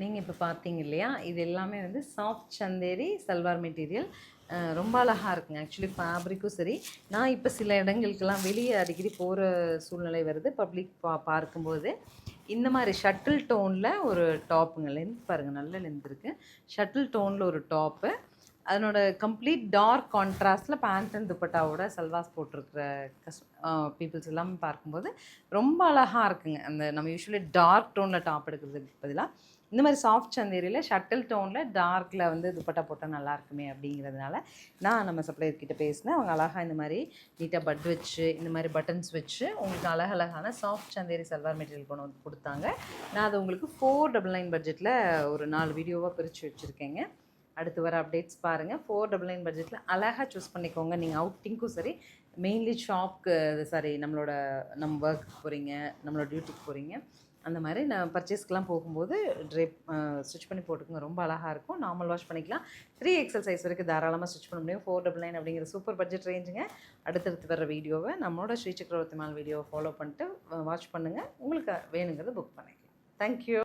நீங்கள் இப்போ பார்த்தீங்க இல்லையா, இது எல்லாமே வந்து சாஃப்ட் சந்தேரி சல்வார் மெட்டீரியல். ரொம்ப அழகாக இருக்குங்க. ஆக்சுவலி ஃபேப்ரிக்கும் சரி, நான் இப்போ சில இடங்களுக்கெல்லாம் வெளியே அடிக்கடி போகிற சூழ்நிலை வருது. பப்ளிக் பார்க்கும்போது இந்த மாதிரி ஷட்டில் டோனில் ஒரு டாப்புங்க. லென்த் பாருங்கள், நல்ல லென்த் இருக்குது. ஷட்டில் டோனில் ஒரு டாப்பு, அதனோட கம்ப்ளீட் டார்க் கான்ட்ராஸ்டில் பேண்ட் அண்ட் துப்பட்டாவோட சல்வாஸ் போட்டிருக்கிற பீப்புள்ஸ் எல்லாமே பார்க்கும்போது ரொம்ப அழகாக இருக்குங்க. அந்த நம்ம யூஸ்வலி டார்க் டோனில் டாப் எடுக்கிறதுக்கு பதிலாக இந்த மாதிரி சாஃப்ட் சந்தேரியில் ஷட்டில் டோனில் டார்க்கில் வந்து துப்பட்டா போட்டால் நல்லா இருக்குமே அப்படிங்கிறதுனால நான் நம்ம சப்ளையர் கிட்ட பேசினேன். அவங்க அழகாக இந்த மாதிரி நீட்டாக பட் வச்சு, இந்த மாதிரி பட்டன்ஸ் வச்சு உங்களுக்கு அழகழகான சாஃப்ட் சந்தேரி சல்வார் மெட்டீரியல் கொண்டு வந்து கொடுத்தாங்க. நான் அது உங்களுக்கு 499 பட்ஜெட்டில் ஒரு 4 வீடியோவாக பிரித்து வச்சுருக்கேங்க. அடுத்து வர அப்டேட்ஸ் பாருங்கள். 499 பட்ஜெட்டில் அழகாக சூஸ் பண்ணிக்கோங்க. நீங்கள் அவுட்டிங்க்கும் சரி, மெயின்லி ஷாப்க்கு சாரி நம்ம ஒர்க்குக்கு போகிறீங்க, நம்மளோட டியூட்டிக்கு போகிறீங்க, அந்த மாதிரி நான் பர்ச்சேஸ்க்கெலாம் போகும்போது ஸ்டிச் பண்ணி போட்டுக்கோங்க. ரொம்ப அழகாக இருக்கும். நார்மல் வாஷ் பண்ணிக்கலாம். 3XL சைஸ் வரைக்கும் தாராளமாக ஸ்டிச் பண்ண முடியும். 499 அப்படிங்கிற சூப்பர் பட்ஜெட் ரேஞ்சுங்க. அடுத்தடுத்து வர வீடியோவை நம்மளோட ஸ்ரீ சக்கரவர்த்தி மால் வீடியோவை ஃபாலோ பண்ணிட்டு வாட்ச் பண்ணுங்கள். உங்களுக்கு வேணுங்கிறத புக் பண்ணிக்கலாம். தேங்க்யூ.